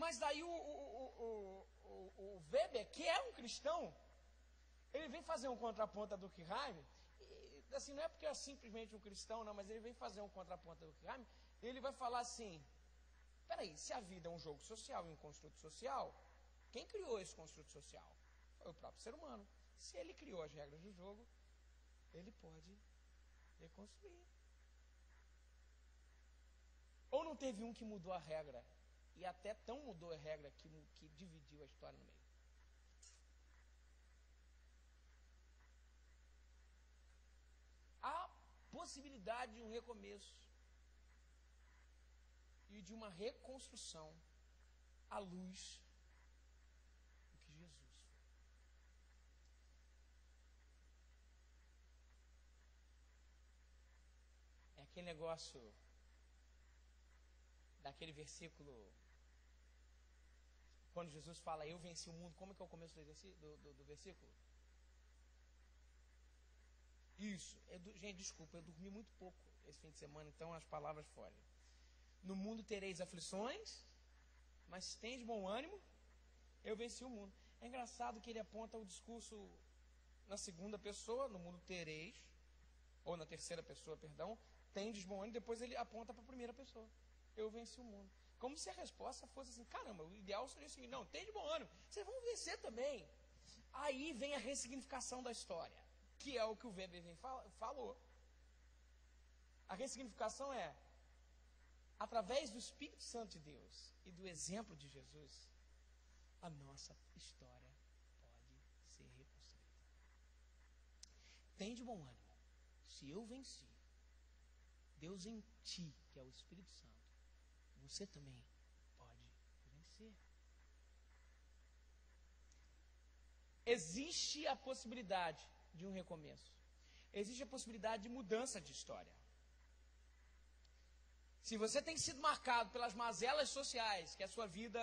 Mas daí o Weber, que é um cristão, ele vem fazer um contraponto a Durkheim. Assim, não é porque é simplesmente um cristão, não, mas ele vem fazer um contraponto a Durkheim. Ele vai falar assim, peraí, se a vida é um jogo social e um construto social, quem criou esse construto social? Foi o próprio ser humano. Se ele criou as regras do jogo, ele pode reconstruir. Ou não teve um que mudou a regra, e até tão mudou a regra que dividiu a história no meio. Há possibilidade de um recomeço e de uma reconstrução à luz do que Jesus foi. É aquele negócio daquele versículo, quando Jesus fala, eu venci o mundo, como é que é o começo do versículo? Isso, gente, desculpa, eu dormi muito pouco esse fim de semana, então as palavras fogem. No mundo tereis aflições, mas tens bom ânimo, eu venci o mundo. É engraçado que ele aponta o discurso na segunda pessoa, no mundo tereis, ou na terceira pessoa, perdão, tendes bom ânimo, depois ele aponta para a primeira pessoa. Eu venci o mundo. Como se a resposta fosse assim, caramba, o ideal seria o seguinte, não, tem de bom ânimo, vocês vão vencer também. Aí vem a ressignificação da história, que é o que o Weber falou. A ressignificação é, através do Espírito Santo de Deus e do exemplo de Jesus, a nossa história pode ser reconstruída. Tem de bom ânimo, se eu venci, Deus em ti, que é o Espírito Santo, você também pode vencer. Existe a possibilidade de um recomeço. Existe a possibilidade de mudança de história. Se você tem sido marcado pelas mazelas sociais que a sua vida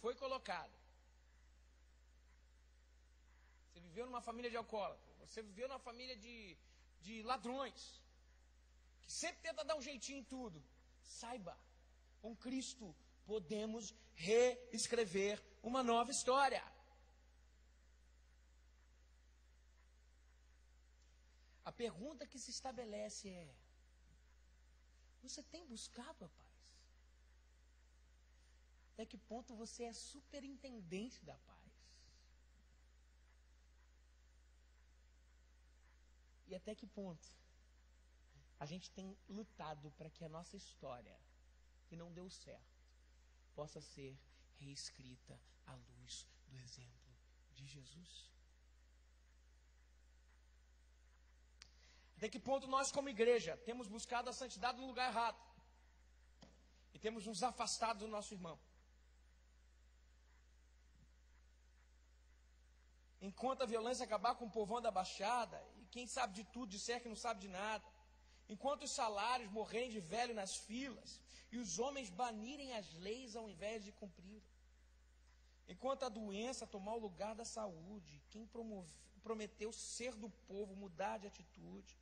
foi colocada, você viveu numa família de alcoólatras, você viveu numa família de ladrões, que sempre tenta dar um jeitinho em tudo, saiba, com Cristo podemos reescrever uma nova história. A pergunta que se estabelece é, você tem buscado a paz? Até que ponto você é superintendente da paz? E até que ponto a gente tem lutado para que a nossa história, que não deu certo, possa ser reescrita à luz do exemplo de Jesus? Até que ponto nós, como igreja, temos buscado a santidade no lugar errado e temos nos afastado do nosso irmão? Enquanto a violência acabar com o povão da Baixada, e quem sabe de tudo disser que não sabe de nada, enquanto os salários morrerem de velho nas filas, e os homens banirem as leis ao invés de cumprir, enquanto a doença tomar o lugar da saúde, quem prometeu ser do povo mudar de atitude,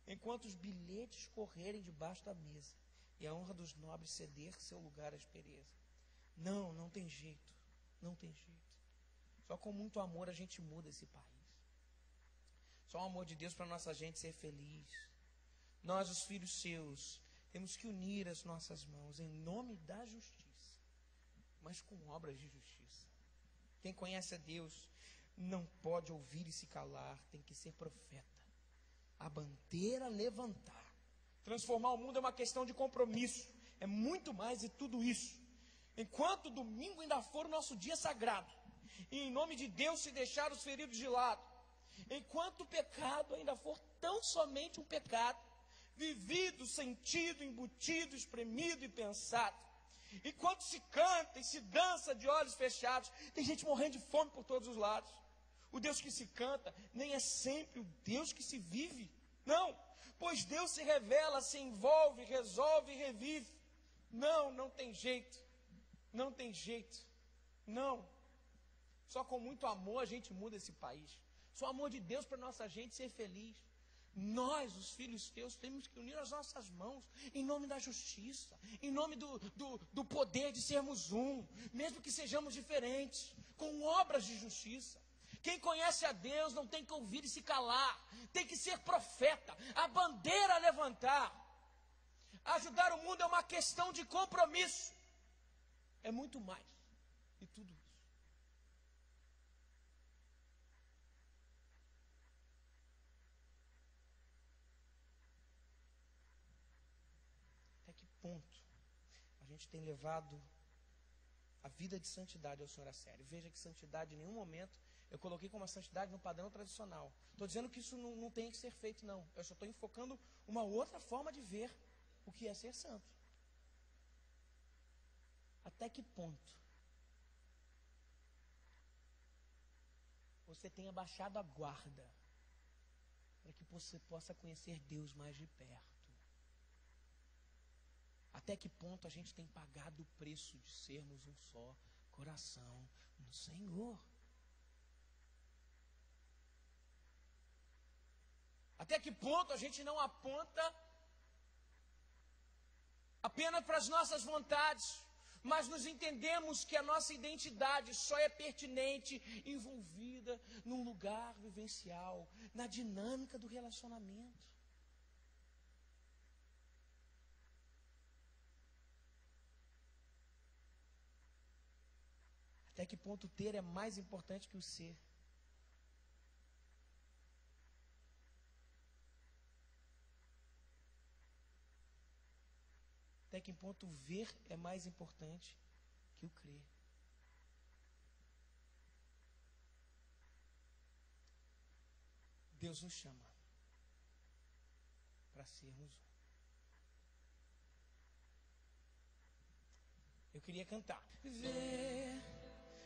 enquanto os bilhetes correrem debaixo da mesa, e a honra dos nobres ceder seu lugar à aspereza. Não tem jeito, não tem jeito. Só com muito amor a gente muda esse país. Só o amor de Deus para nossa gente ser feliz. Nós, os filhos seus, temos que unir as nossas mãos em nome da justiça, mas com obras de justiça. Quem conhece a Deus não pode ouvir e se calar, tem que ser profeta. A bandeira levantar. Transformar o mundo é uma questão de compromisso. É muito mais de tudo isso. Enquanto domingo ainda for o nosso dia sagrado, e em nome de Deus se deixar os feridos de lado, enquanto o pecado ainda for tão somente um pecado, vivido, sentido, embutido, espremido e pensado, enquanto se canta e se dança de olhos fechados, tem gente morrendo de fome por todos os lados. O Deus que se canta nem é sempre o Deus que se vive, não, pois Deus se revela, se envolve, resolve e revive. Não tem jeito, não tem jeito, não. Só com muito amor a gente muda esse país. Só o amor de Deus para nossa gente ser feliz. Nós, os filhos teus, temos que unir as nossas mãos em nome da justiça, em nome do poder de sermos um, mesmo que sejamos diferentes, com obras de justiça. Quem conhece a Deus não tem que ouvir e se calar, tem que ser profeta, a bandeira a levantar. Ajudar o mundo é uma questão de compromisso, é muito mais de tudo isso. Até que ponto a gente tem levado a vida de santidade ao Senhor a sério? Veja que santidade em nenhum momento eu coloquei como a santidade no padrão tradicional. Estou dizendo que isso não tem que ser feito, não. Eu só estou enfocando uma outra forma de ver o que é ser santo. Até que ponto você tenha baixado a guarda para que você possa conhecer Deus mais de perto? Até que ponto a gente tem pagado o preço de sermos um só coração no Senhor? Até que ponto a gente não aponta apenas para as nossas vontades, mas nos entendemos que a nossa identidade só é pertinente, envolvida num lugar vivencial, na dinâmica do relacionamento. Até que ponto o ter é mais importante que o ser? Até que ponto o ver é mais importante que o crer? Deus nos chama para sermos um. Eu queria cantar. Ver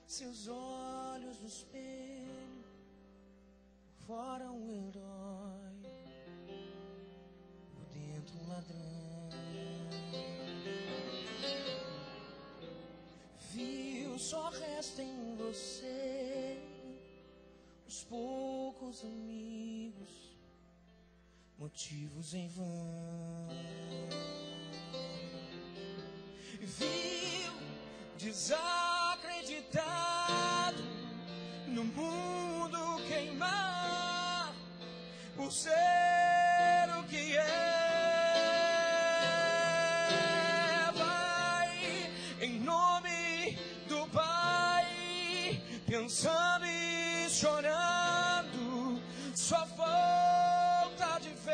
seus olhos no espelho, por fora um herói, por dentro um ladrão. Viu, só resta em você os poucos amigos, motivos em vão. Viu, desacreditado, no mundo queimar por ser o que é. Vai em nome pensando e chorando, só falta de ver.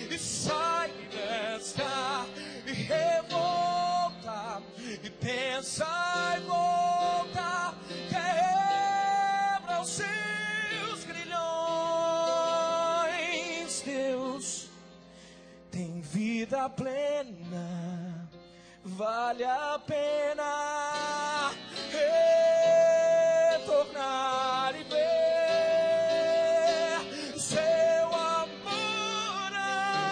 E sai desta revolta, e pensa e volta, quebra os seus grilhões. Deus tem vida plena, vale a pena retornar e ver seu amor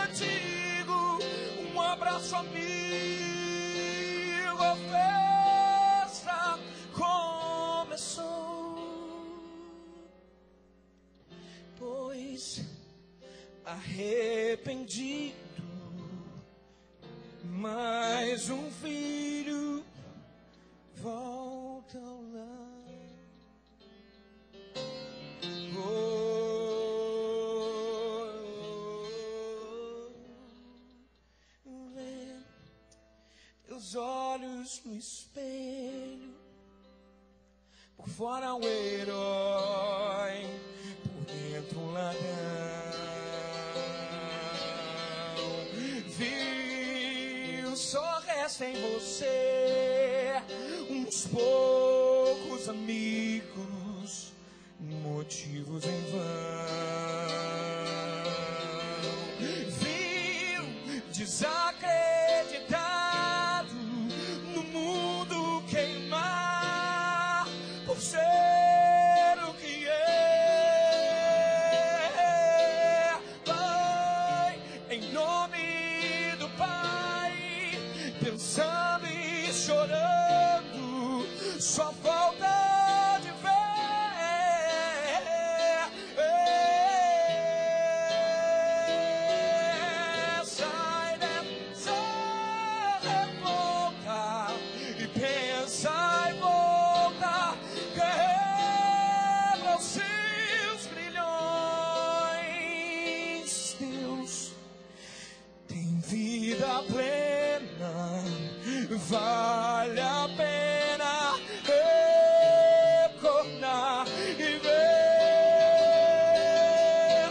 antigo, um abraço amigo, a festa começou. Pois arrependido, mais um filho volta ao lar. Vê teus olhos no espelho, por fora um herói, por dentro um ladrão. Só resta em você uns poucos amigos, motivos em vão. Viu desacreditado no mundo queimar por ser o que é. Pai, em nome do Pai, pensando e chorando, só falta de ver. Sai dessa revolta e pensa e volta, quebra os seus grilhões. Deus tem vida plena, vale a pena retornar e ver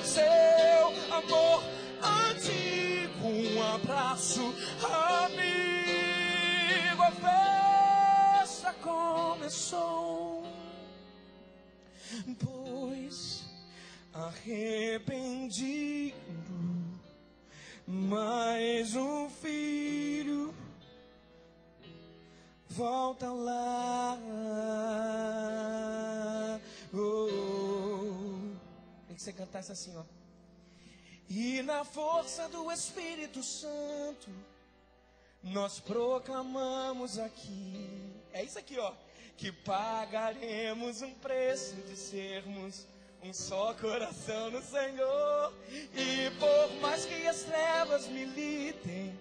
seu amor antigo, um abraço amigo, a festa começou. Pois arrependido, mais um filho volta lá. Tem que você cantasse assim, ó. E na força do Espírito Santo nós proclamamos aqui, é isso aqui, ó, que pagaremos um preço de sermos um só coração no Senhor. E por mais que as trevas militem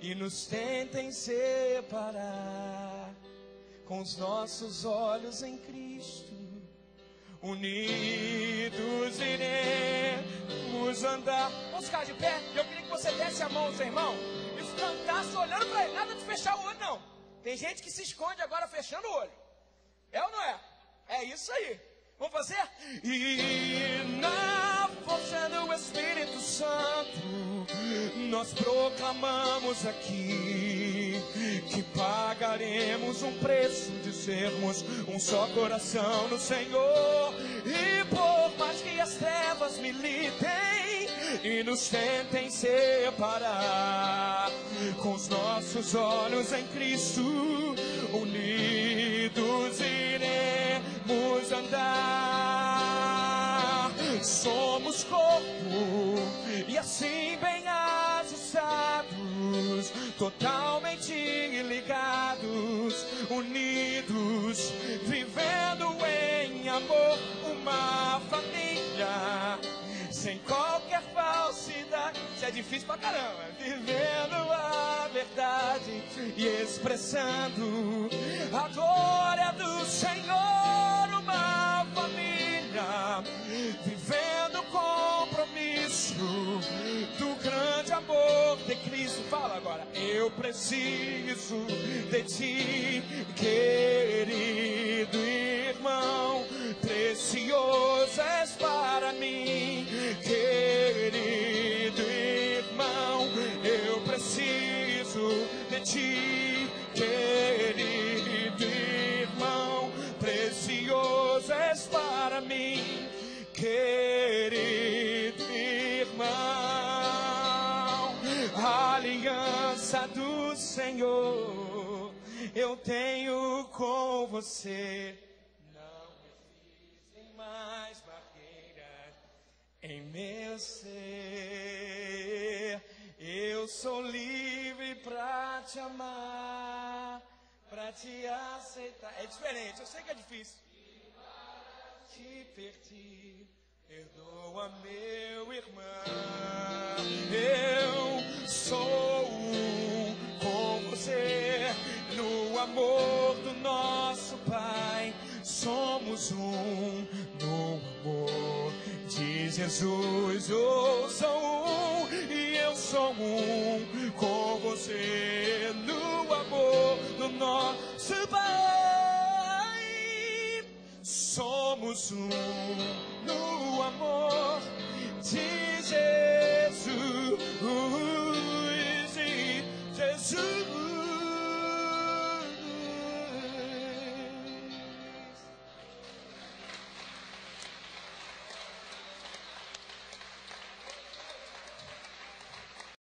e nos tentem separar, com os nossos olhos em Cristo, unidos iremos andar. Vamos ficar de pé? Eu queria que você desse a mão ao seu irmão e cantasse olhando para ele. Nada de fechar o olho, não. Tem gente que se esconde agora fechando o olho. É ou não é? É isso aí. Vamos fazer? E na força do Espírito Santo nós proclamamos aqui que pagaremos um preço de sermos um só coração no Senhor. E por mais que as trevas militem e nos tentem separar, com os nossos olhos em Cristo, unidos iremos andar. Somos corpo e assim bem ajustados, totalmente ligados, unidos, vivendo em amor, uma família sem qualquer falsidade. Isso é difícil pra caramba. Vivendo a verdade e expressando a glória do Senhor, uma família vivendo o compromisso do grande amor de Cristo. Fala agora. Eu preciso de ti, querido irmão. Precioso és para mim, querido irmão. Eu preciso de ti, querido irmão. Precioso és para mim, querido irmão. A aliança do Senhor eu tenho com você. Não existem mais barreiras em meu ser. Eu sou livre pra te amar, pra te aceitar. É diferente, eu sei que é difícil. Te perdi, perdoa meu irmão. Eu sou um com você no amor do nosso Pai. Somos um no amor de Jesus. Eu sou um e eu sou um com você no amor do nosso Pai. Somos um no amor de Jesus.